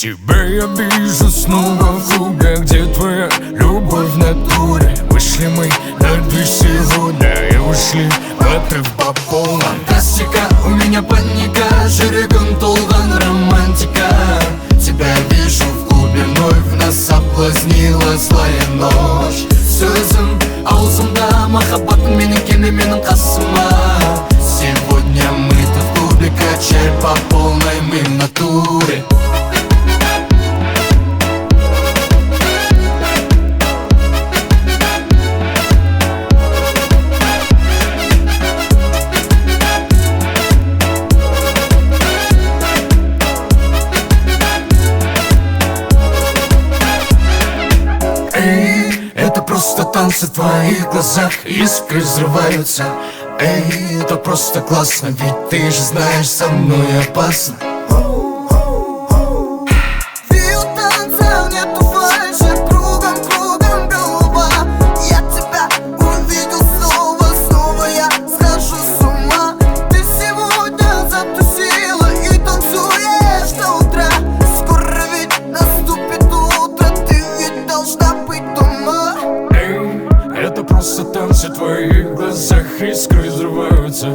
Тебя я вижу снова в клубе, где твоя любовь в натуре. Вышли мы на дверь сегодня и ушли, выпив по полной. Фантастика, у меня паника, жүрегім толған романтика. Тебя вижу в клубе, вновь нас соблазнила злая ночь. Сөзім аузымда, махаббатым менің келме менің қасыма. Сегодня мы тут в клубе, качай по полной, мы в натуре. Это просто танцы в твоих глазах, искры взрываются. Эй, это просто классно, ведь ты же знаешь, со мной опасно. Фил танца, нету фальши, кругом, кругом голова. Я тебя увидел снова, снова я схожу с ума. Ты сегодня затусила и танцуешь до утра. Скоро ведь наступит утро, ты ведь должна быть дома. Это просто танцы в твоих глазах, искры взрываются.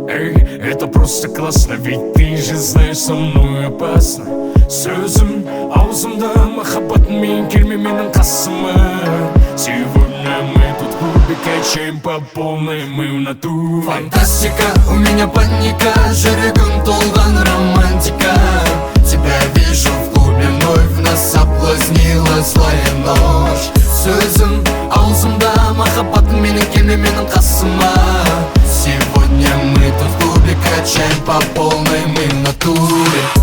Эй, это просто классно, ведь ты же знаешь, со мной опасно. Сөзім аузымда, махаббатым келме менің қасыма. Сегодня мы тут в клубе, качаем по полной, мы в натуре. Фантастика, у меня паника, жүрегім толған романтика. Тебя вижу в клубе, вновь нас соблазнила злая ночь. Сөзім аузымда, махаббатым келме менің қасыма. Сегодня мы тут в клубе, качаем по полной, мы в натуре.